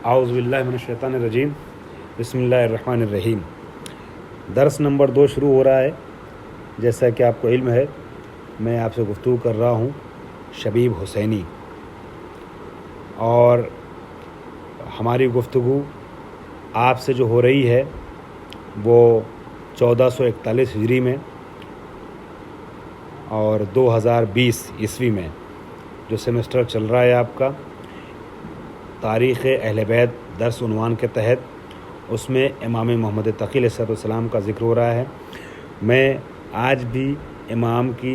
आऊज़ु बिल्लाहि मिनश शैतानिर रजीम, बिस्मिल्लाहिर रहमानिर रहीम। दर्स नंबर 2 शुरू हो रहा है। जैसा कि आपको इल्म है, मैं आपसे गुफ्तगू कर रहा हूँ शबीब हुसैनी, और हमारी गुफ्तगू आपसे जो हो रही है वो 1441 हिजरी में और 2020 ईस्वी में जो सेमेस्टर चल रहा है आपका तारीख़ अहले बैत दर्स उन्वान के तहत, उसमें इमाम मोहम्मद तक़ी अलैहिस्सलाम का ज़िक्र हो रहा है। मैं आज भी इमाम की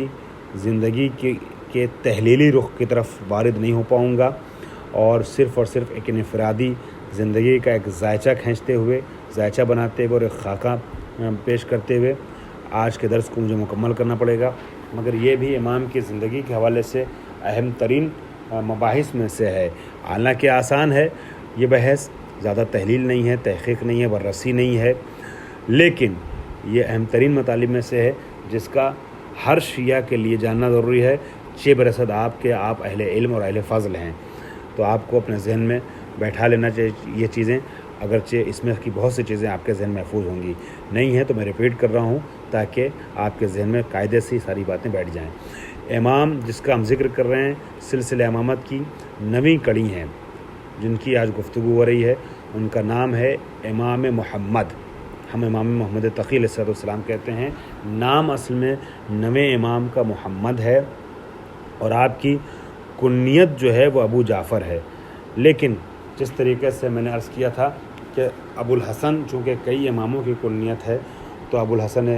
ज़िंदगी के तहलीली रुख की तरफ वारिद नहीं हो पाऊँगा और सिर्फ़ एक इनफ़रादी ज़िंदगी का एक ज़ायचा खींचते हुए, ज़ायचा बनाते हुए और एक खाका पेश करते हुए आज के दर्स को मुझे मुकम्मल करना पड़ेगा। मगर ये भी इमाम की ज़िंदगी के हवाले से अहम तरीन मबाहिस में से है। हालांकि आसान है, ये बहस ज़्यादा तहलील नहीं है, तहक़ीक़ नहीं है, बररसी नहीं है, लेकिन ये अहम तरीन मतालिब में से है जिसका हर शिया के लिए जानना ज़रूरी है। चे बरसद आप अहले इल्म और अहले फ़ज़ल हैं, तो आपको अपने जहन में बैठा लेना चाहिए ये चीज़ें। अगरचे इसमें की बहुत सी चीज़ें आपके जहन महफूज होंगी, नहीं है तो मैं रिपीट कर रहा हूँ ताकि आपके जहन में कायदे से सारी बातें बैठ जाएँ। इमाम जिसका हम जिक्र कर रहे हैं सिलसिले इमामत की 9वीं कड़ी हैं जिनकी आज गुफ्तगू हो रही है, उनका नाम है इमाम मोहम्मद। हम इमाम मोहम्मद तक़ी अलैहिस्सलाम कहते हैं। नाम असल में 9वें इमाम का मोहम्मद है और आपकी कुन्नियत जो है वो अबू जाफ़र है। लेकिन जिस तरीके से मैंने अर्ज़ किया था कि अबुल हसन, चूँकि कई इमामों की कुन्नियत है तो अबुल हसन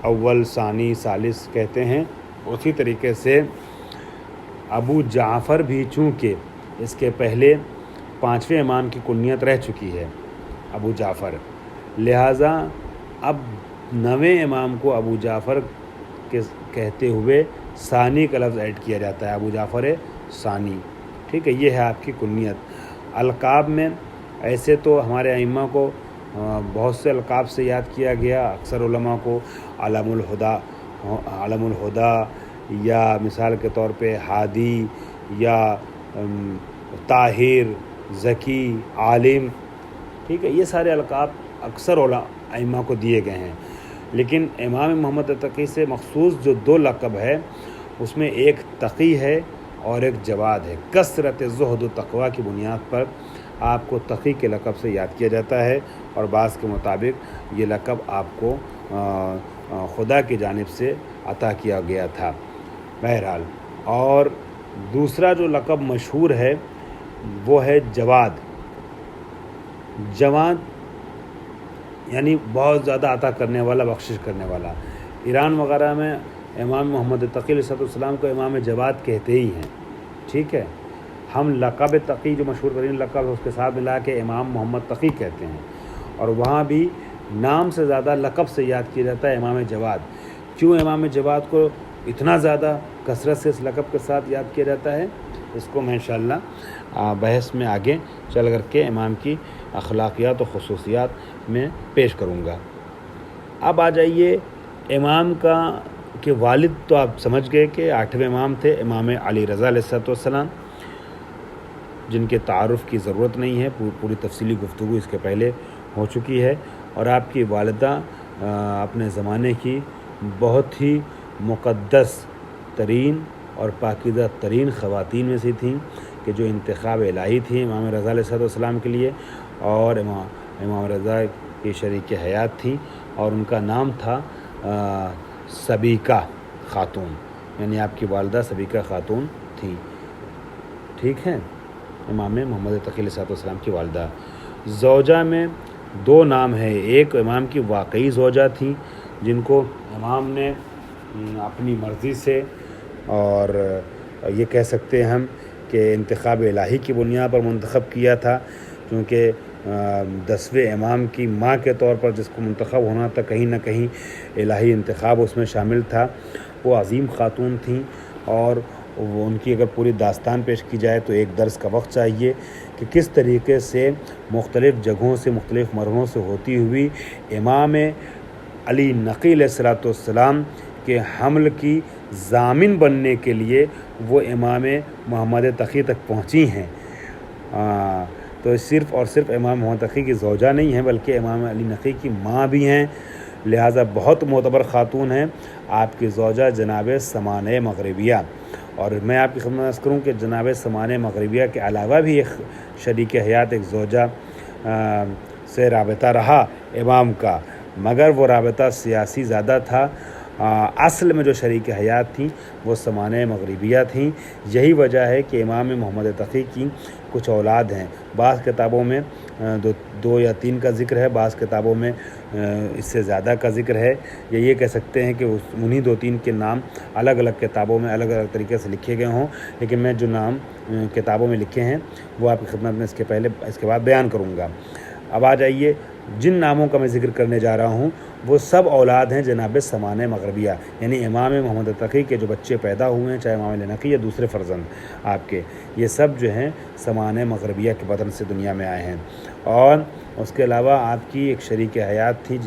अव्वल, सानी, सालिस कहते हैं, उसी तरीके से अबू जाफ़र भी चूँकि इसके पहले 5वें इमाम की कुन्नियत रह चुकी है अबू जाफ़र, लिहाजा अब 9वें इमाम को अबू जाफ़र के कहते हुए सानी का लफ्ज़ ऐड किया जाता है, अबू जाफ़र सानी। ठीक है, ये है आपकी कुन्नियत। अलक़ाब में ऐसे तो हमारे अइम्मा को बहुत से अलक़ाब से याद किया गया। अक्सर उलमा को अलमुल हुदा या मिसाल के तौर पे हादी या ताहिर, ज़की, आलिम, ठीक है, ये सारे अलक़ाब अक्सर अइम्मा को दिए गए हैं। लेकिन इमाम मोहम्मद तक़ी से मख़सूस जो 2 लक़ब है उसमें एक तक़ी है और एक जवाद है। कसरत ज़ुहद व तक़वा की बुनियाद पर आपको तक़ी के लक़ब से याद किया जाता है और बाज़ के मुताबिक ये लक़ब आपको खुदा की जानिब से अता किया गया था। बहरहाल, और दूसरा जो लक़ब मशहूर है वो है जवाद। जवाद यानी बहुत ज़्यादा अता करने वाला, बख्शिश करने वाला। ईरान वग़ैरह में इमाम मोहम्मद तक़ी अलैहिस्सलाम को इमाम जवाद कहते ही हैं। ठीक है, हम लक़ब तक़ी जो मशहूर तरीन लक़ब है उसके साथ मिला के इमाम मोहम्मद तक़ी कहते हैं, और वहाँ भी नाम से ज़्यादा लक़ब से याद किया जाता है इमाम जवाद। क्यों इमाम जवाद को इतना ज़्यादा कसरत से इस लक़ब के साथ याद किया जाता है, इसको मैं इंशाअल्लाह बहस में आगे चल कर के इमाम की अखलाकियात और ख़ुसूसियात में पेश करूँगा। अब आ जाइए इमाम के वालिद, तो आप समझ गए कि 8वें इमाम थे इमाम अली रज़ा अलैहिस्सलाम, जिनके तारुफ़ की ज़रूरत नहीं है, पूरी तफसीली गुफ्तगू इसके पहले हो चुकी है। और आपकी वालिदा अपने ज़माने की बहुत ही मुक़द्दस तरीन और पाकीज़ा तरीन ख़वातीन में से थीं कि जो इंतखाब इलाही थी इमाम रज़ा अलैहिस्सलाम के लिए, और इमाम रज़ा की शरीक हयात थी और उनका नाम था सबीका ख़ातून, यानी आपकी वालिदा सबीका ख़ातून थी। ठीक है, इमाम मोहम्मद तक़ी अलैहिस्सलाम की वालिदा। ज़ौजा में 2 नाम है। एक इमाम की वाकई ज़ौजा थी जिनको इमाम ने अपनी मर्ज़ी से, और ये कह सकते हैं हम कि इंतखाब इलाही की बुनियाद पर मुंतखब किया था, क्योंकि 10वें इमाम की माँ के तौर पर जिसको मुंतखब होना था, कहीं ना कहीं इलाही इंतखाब उसमें शामिल था। वो अज़ीम ख़ातून थी और वो उनकी अगर पूरी दास्तान पेश की जाए तो एक दर्स का वक्त चाहिए कि किस तरीके से मुख्तलिफ़ जगहों से, मुख्तलिफ़ मरहलों से होती हुई इमाम अली नक़ी अलैहिस्सलाम के हमल की ज़ामिन बनने के लिए वो इमाम मोहम्मद तक़ी तक पहुँची हैं। تو صرف اور صرف امام محمد تقی کی زوجہ نہیں ہیں بلکہ امام علی نقی کی ماں بھی ہیں، لہٰذا بہت معتبر خاتون ہیں آپ کی زوجہ جناب سمانہ مغربیہ۔ اور میں آپ کی خدمت میں عرض کروں کہ جناب سمانہ مغربیہ کے علاوہ بھی ایک شریک حیات، ایک زوجہ سے رابطہ رہا امام کا، مگر وہ رابطہ سیاسی زیادہ تھا۔ اصل میں جو شریک حیات تھیں وہ سمانہ مغربیہ تھیں۔ یہی وجہ ہے کہ امام محمد تقی کی کچھ اولاد ہیں، بعض کتابوں میں دو یا تین کا ذکر ہے، بعض کتابوں میں اس سے زیادہ کا ذکر ہے، یا یہ کہہ سکتے ہیں کہ انہی دو تین کے نام الگ الگ کتابوں میں الگ الگ طریقے سے لکھے گئے ہوں، لیکن میں جو نام کتابوں میں لکھے ہیں وہ آپ کی خدمت میں اس کے بعد بیان کروں گا۔ اب آ جائیے، جن ناموں کا میں ذکر کرنے جا رہا ہوں وہ سب اولاد ہیں جناب سمانہ مغربیہ، یعنی امام محمد تقی کے جو بچے پیدا ہوئے ہیں، چاہے امام علی نقی یا دوسرے فرزند آپ کے، یہ سب جو ہیں سمانہ مغربیہ کے بدن سے دنیا میں آئے ہیں۔ اور اس کے علاوہ آپ کی ایک شریک حیات تھی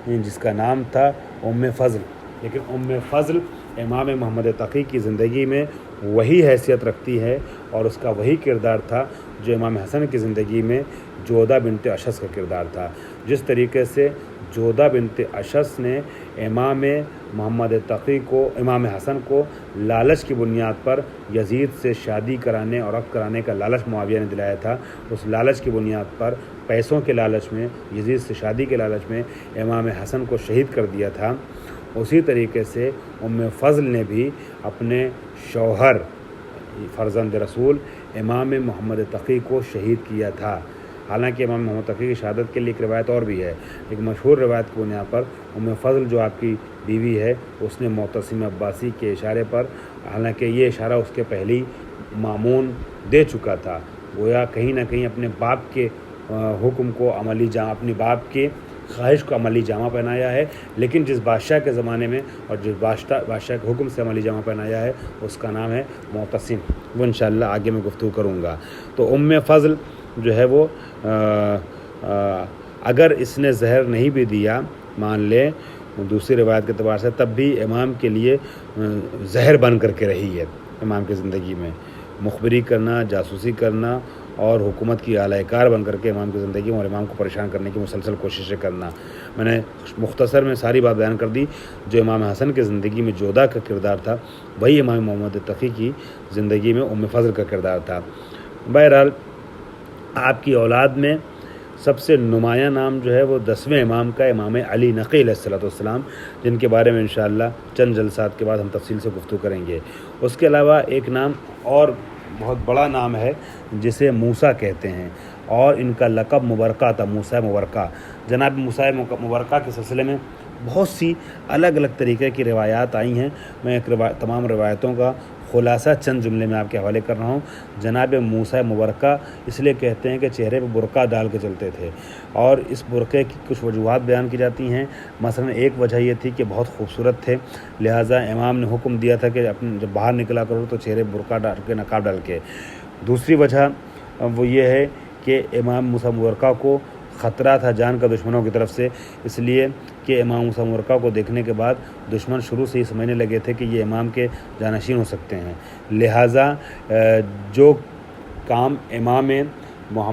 جس کا نام تھا ام فضل، لیکن ام فضل امام محمد تقی کی زندگی میں وہی حیثیت رکھتی ہے اور اس کا وہی کردار تھا جو امام حسن کی زندگی میں جودہ بنت اشعث کا کردار تھا۔ جس طریقے سے جودہ بنت اشعث نے امام محمد تقی کو، امام حسن کو لالچ کی بنیاد پر یزید سے شادی کرانے اور عقد کرانے کا لالچ معاویہ نے دلایا تھا، اس لالچ کی بنیاد پر، پیسوں کے لالچ میں، یزید سے شادی کے لالچ میں امام حسن کو شہید کر دیا تھا، اسی طریقے سے ام فضل نے بھی اپنے شوہر فرزند رسول امام محمد تقی کو شہید کیا تھا۔ حالانکہ امام محمد تقی کی شہادت کے لیے ایک روایت اور بھی ہے، ایک مشہور روایت کی بنیاد پر ام فضل جو آپ کی بیوی ہے اس نے معتصم عباسی کے اشارے پر، حالانکہ یہ اشارہ اس کے پہلی مامون دے چکا تھا، گویا کہیں نہ کہیں اپنے باپ کے حکم کو اپنی باپ کے خواہش کو عملی جامہ پہنایا ہے، لیکن جس بادشاہ کے زمانے میں اور جس بادشاہ کے حکم سے عملی جامہ پہنایا ہے اس کا نام ہے معتصم، وہ انشاءاللہ آگے میں گفتگو کروں گا۔ تو ام فضل جو ہے وہ اگر اس نے زہر نہیں بھی دیا، مان لیں دوسری روایت کے اعتبار سے، تب بھی امام کے لیے زہر بن کر کے رہی ہے۔ امام کی زندگی میں مخبری کرنا، جاسوسی کرنا اور حکومت کی اعلی کار بن کر کے امام کی زندگی میں اور امام کو پریشان کرنے کی مسلسل کوششیں کرنا۔ میں نے مختصر میں ساری بات بیان کر دی۔ جو امام حسن کی زندگی میں جودہ کا کردار تھا وہی امام محمد تقی کی زندگی میں ام فضل کا کردار تھا۔ بہرحال آپ کی اولاد میں سب سے نمایاں نام جو ہے وہ 10ویں امام کا امام علی نقی علیہ السلام، جن کے بارے میں انشاءاللہ چند جلسات کے بعد ہم تفصیل سے گفتگو کریں گے۔ اس کے علاوہ ایک نام اور بہت بڑا نام ہے جسے موسیٰ کہتے ہیں، اور ان کا لقب مبرکہ تھا، موسیٰ مبرکہ۔ جناب موسیٰ مبرکہ کے سلسلے میں بہت سی الگ الگ طریقے کی روایات آئی ہیں، میں تمام روایتوں کا خلاصہ چند جملے میں آپ کے حوالے کر رہا ہوں۔ جناب موسیٰ مبرکہ اس لیے کہتے ہیں کہ چہرے پہ برقع ڈال کے چلتے تھے، اور اس برقعے کی کچھ وجوہات بیان کی جاتی ہیں۔ مثلا ایک وجہ یہ تھی کہ بہت خوبصورت تھے، لہٰذا امام نے حکم دیا تھا کہ جب باہر نکلا کرو تو چہرے برقع ڈال کے، نقاب ڈال کے۔ دوسری وجہ وہ یہ ہے کہ امام موسیٰ مبرکہ کو خطرہ تھا جان کا دشمنوں کی طرف سے، اس لیے کہ امام موسیٰ مبرکہ کو دیکھنے کے بعد دشمن شروع سے ہی سمجھنے لگے تھے کہ یہ امام کے جانشین ہو سکتے ہیں، لہٰذا جو کام امام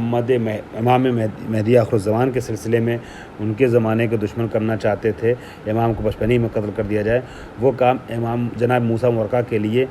مہدی آخر الزمان کے سلسلے میں ان کے زمانے کے دشمن کرنا چاہتے تھے، امام کو بچپن میں قتل کر دیا جائے، وہ کام امام جناب موسیٰ مبرکہ کے لیے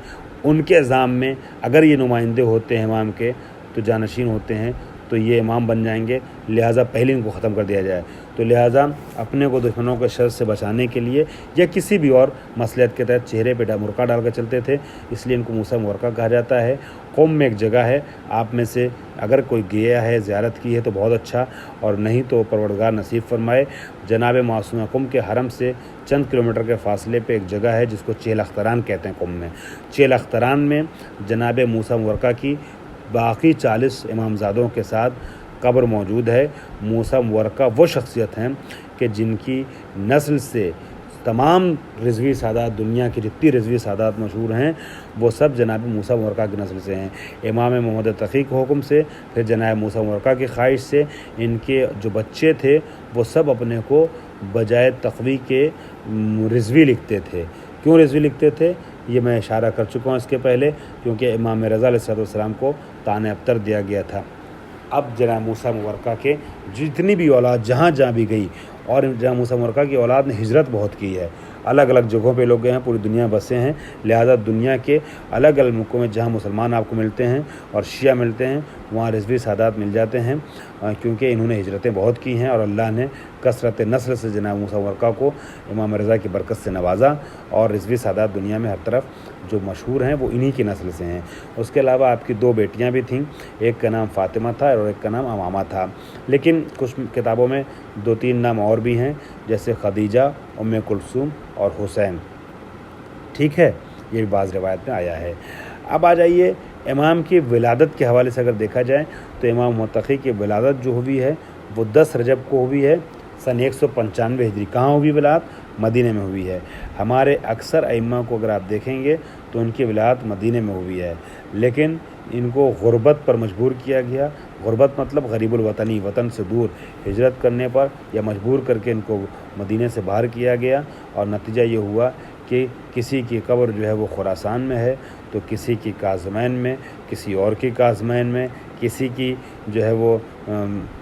ان کے نظام میں اگر یہ نمائندے ہوتے ہیں امام کے تو جانشین ہوتے ہیں تو یہ امام بن جائیں گے، لہٰذا پہلے ان کو ختم کر دیا جائے۔ تو لہٰذا اپنے کو دشمنوں کے شر سے بچانے کے لیے یا کسی بھی اور مصلحت کے تحت چہرے پہ برقع ڈال کر چلتے تھے، اس لیے ان کو موسیٰ مبرکہ کہا جاتا ہے۔ قم میں ایک جگہ ہے، آپ میں سے اگر کوئی گیا ہے، زیارت کی ہے تو بہت اچھا، اور نہیں تو پروردگار نصیب فرمائے۔ جناب معصومہ قم کے حرم سے چند کلومیٹر کے فاصلے پہ ایک جگہ ہے جس کو چیل اختران کہتے ہیں۔ قم میں چیل اختران میں جناب موسیٰ مبرکہ کی باقی 40 امامزادوں کے ساتھ قبر موجود ہے۔ موسیٰ مبرکہ وہ شخصیت ہیں کہ جن کی نسل سے تمام رضوی سادات، دنیا کی جتنی رضوی سادات مشہور ہیں وہ سب جناب موسیٰ مبرکہ کی نسل سے ہیں۔ امام محمد تقی کے حکم سے، پھر جناب موسیٰ مبرکہ کی خواہش سے، ان کے جو بچے تھے وہ سب اپنے کو بجائے تقوی کے رضوی لکھتے تھے۔ کیوں رضوی لکھتے تھے یہ میں اشارہ کر چکا ہوں اس کے پہلے، کیونکہ امام رضا علیہ السلام کو طعن ابتر دیا گیا تھا۔ اب जनाब मूसा मुबरका के जितनी भी औलाद जहाँ जहाँ भी गई, और जनाब मूसा मुबरका की औलाद ने हिजरत बहुत की है, अलग अलग जगहों पे लोग गए हैं, पूरी दुनिया बसे हैं, लिहाजा दुनिया के अलग अलग मुल्कों में जहाँ मुसलमान आपको मिलते हैं और शिया मिलते हैं वहाँ रिज़वी सादात मिल जाते हैं, क्योंकि इन्होंने हिजरतें बहुत की हैं और अल्लाह ने कसरत नस्ल से जनाब मूसा मुबरका को इमाम रज़ा की बरकत से नवाजा, और रिज़वी सादात दुनिया में हर तरफ जो मशहूर हैं वो इन्हीं की नस्ल से हैं। उसके अलावा आपकी 2 बेटियां भी थीं, एक का नाम फ़ातिमा था और एक का नाम अमामा था, लेकिन कुछ किताबों में 2-3 नाम और भी हैं, जैसे खदीजा, उम्मे कुलसूम और हुसैन। ठीक है, ये भी बाज़ रिवायत में आया है। अब आ जाइए इमाम की विलादत के हवाले से अगर देखा जाए तो इमाम मोहम्मद तक़ी की विलादत जो हुई है वो 10 रजब को हुई है सन 195 हिजरी। कहाँ हुई विलादत? मदीने में हुई है। हमारे अक्सर अइम्मा को अगर आप देखेंगे तो उनकी विलादत मदीने में हुई है, लेकिन इनको गुरबत पर मजबूर किया गया। गुरबत मतलब गरीबुल वतनी, वतन से दूर हिजरत करने पर या मजबूर करके इनको मदीने से बाहर किया गया, और नतीजा ये हुआ कि किसी की कब्र जो है वो खुरासान में है, तो किसी की काज़मैन में, किसी और की काज़मैन में, किसी की जो है वो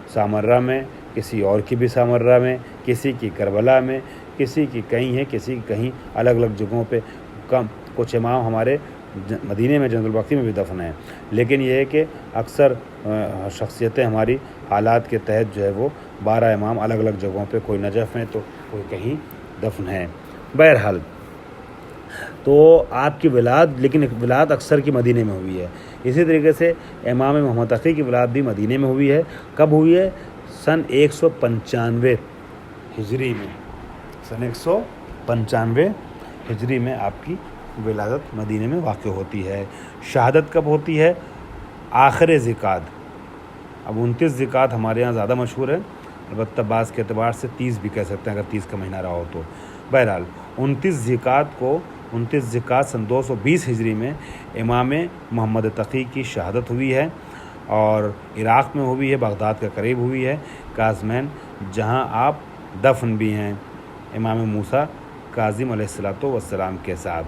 सामर्रा में, किसी और की भी सामर्रा में, किसी की करबला में, किसी की कहीं है, किसी की कहीं, अलग अलग जगहों पे। कम कुछ इमाम हमारे मदीने में जन्नतुल बक़ी में भी दफन है, लेकिन यह है कि अक्सर शख्सियतें हमारी हालात के तहत जो है वो 12 इमाम अलग अलग जगहों पे, कोई नजफ़ में तो कोई कहीं दफन है। बहरहाल तो आपकी विलाद, लेकिन विलाद अक्सर की मदीने में हुई है। इसी तरीके से इमाम मोहम्मद तक़ी की विलाद भी मदीने में हुई है। कब हुई है? सन 195 हिजरी में। सन 195 हिजरी में आपकी विलादत मदीने में वाक़ होती है। शहादत कब होती है? आखिर ज़िकात। अब 29 ज़िकात हमारे यहाँ ज़्यादा मशहूर है, अलबत्ता बाज़ के अतबार से 30 भी कह सकते हैं अगर 30 का महीना रहा हो तो। बहरहाल 29 ज़िकात सन 220 हिजरी में इमाम मोहम्मद तक़ी की शहादत हुई है, और इराक़ में हुई है, बगदाद के करीब हुई है, काज़मैन, जहाँ आप दफन भी हैं इमाम मूसा काज़िम अलैहिस्सलातु वस्सलाम के साथ।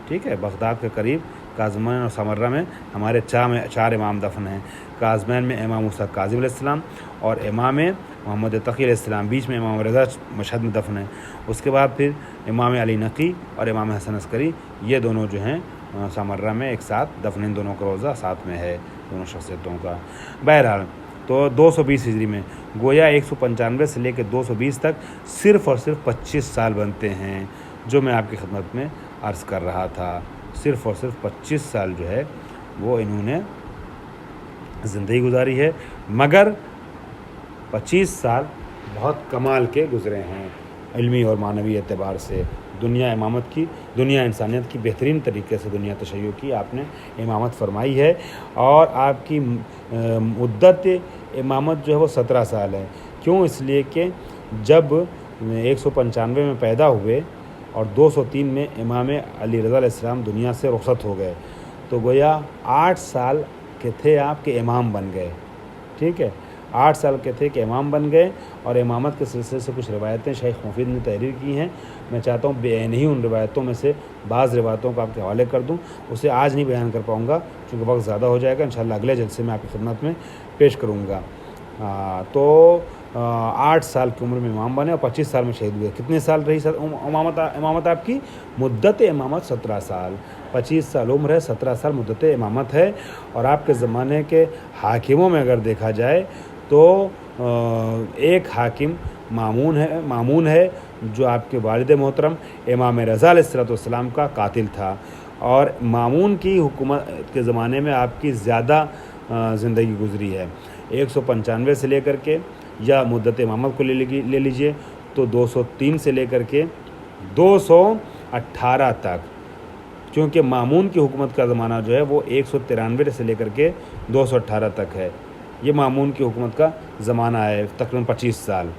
ठीक है, बगदाद के करीब काज़मैन और समर्रा में हमारे 4 इमाम दफन हैं। काज़मैन में इमाम मूसा काज़िम अलैहिस्सलाम और इमाम मोहम्मद तक़ी अलैहिस्सलाम, बीच में इमाम रज़ा मशहद में दफन है। उसके बाद फिर इमाम अली नक़ी और इमाम हसन अस्करी, ये दोनों जो हैं समर्रा में एक साथ दफन, इन दोनों का रोज़ा साथ में है, दोनों शख्सियतों का। बहरहाल तो 220 हिजरी में गोया 195 से लेकर 220 तक सिर्फ़ और सिर्फ 25 साल बनते हैं, जो मैं आपकी खिदमत में अर्ज़ कर रहा था। सिर्फ़ और सिर्फ 25 साल जो है वो इन्होंने ज़िंदगी गुजारी है, मगर 25 साल बहुत कमाल के गुज़रे हैं इल्मी और मानवी एतबार से। दुनिया इमामत की, दुनिया इंसानियत की बेहतरीन तरीके से दुनिया तशय्युर की आपने इमामत फरमाई है, और आपकी मुद्दत इमामत जो है वो 17 साल है। क्यों? इसलिए कि जब 195 में पैदा हुए और 203 में इमाम अली रज़ा अलैहिस्सलाम दुनिया से रुखसत हो गए, तो गोया 8 साल के थे आपके इमाम बन गए। ठीक है, 8 साल के थे कि इमाम बन गए, और इमामत के सिलसिले से कुछ रिवायतें शेख मुफीद ने तहरीर की हैं। मैं चाहता हूँ बेअन ही उन रिवायतों में से बाज़ रिवायतों को आपके हवाले कर दूँ, उसे आज नहीं बयान कर पाऊँगा क्योंकि वक्त ज़्यादा हो जाएगा। इंशाअल्लाह अगले जलसे में आपकी खिदमत में पेश करूँगा। तो 8 साल की उम्र में इमाम बने और 25 साल में शहीद हुए। कितने साल रही इमामत आपकी? मुद्दत इमामत 17 साल। 25 साल उम्र है, 17 साल मुद्दत इमामत है। और आपके ज़माने के हाकिमों में अगर देखा जाए तो एक हाकिम मामून है जो आपके वालिद मोहतरम इमाम रज़ा अलैहिस्सलाम का कातिल था, और मामून की हुकूमत के ज़माने में आपकी ज़्यादा ज़िंदगी गुजरी है। 195 से लेकर के, या मुद्दत इमामत को ले लीजिए तो 203 से लेकर के 218 तक, क्योंकि मामून की हुकूमत का ज़माना जो है वो 193 से लेकर के 218 तक है। ये मामून की हुकूमत का ज़माना है, तकरीबन 25 साल।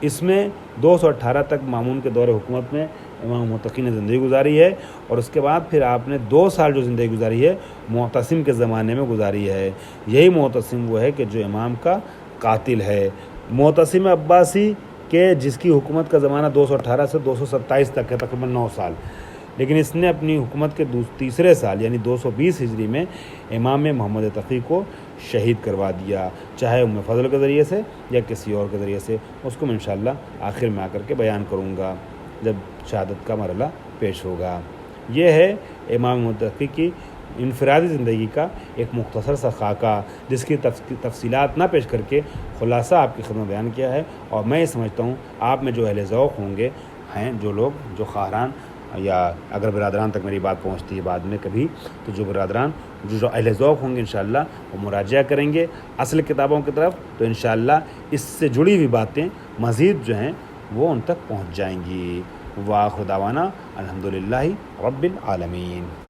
इसमें 218 तक मामून के दौरे हुकूमत में इमाम मुतक़ी ने ज़िंदगी गुजारी है, और उसके बाद फिर आपने 2 साल जो ज़िंदगी गुजारी है मुअतसिम के ज़माने में गुजारी है। यही मुअतसिम वो है कि जो इमाम का कातिल है। मुअतसिम अब्बासी के जिसकी हुकूमत का ज़माना 218 से 227 तक है, तकरीबन 9 साल, लेकिन इसने अपनी हुकूमत के तीसरे साल यानी 220 हिजरी में इमाम मोहम्मद तक़ी को شہید کروا دیا، چاہے ام فضل کے ذریعے سے یا کسی اور کے ذریعے سے، اس کو میں انشاءاللہ آخر میں آ کر کے بیان کروں گا جب شہادت کا مرحلہ پیش ہوگا۔ یہ ہے امام محمد تقی کی انفرادی زندگی کا ایک مختصر سا خاکہ، جس کی تفصیلات نہ پیش کر کے خلاصہ آپ کی خدمت بیان کیا ہے۔ اور میں یہ سمجھتا ہوں آپ میں جو اہل ذوق ہوں گے، ہیں جو لوگ جو خواہران، یا اگر برادران تک میری بات پہنچتی ہے بعد میں کبھی، تو جو برادران جو اہل ذوق ہوں گے انشاءاللہ وہ مراجعہ کریں گے اصل کتابوں کی طرف، تو انشاءاللہ اس سے جڑی ہوئی باتیں مزید جو ہیں وہ ان تک پہنچ جائیں گی۔ وآخر دعوانا الحمدللہ رب العالمین۔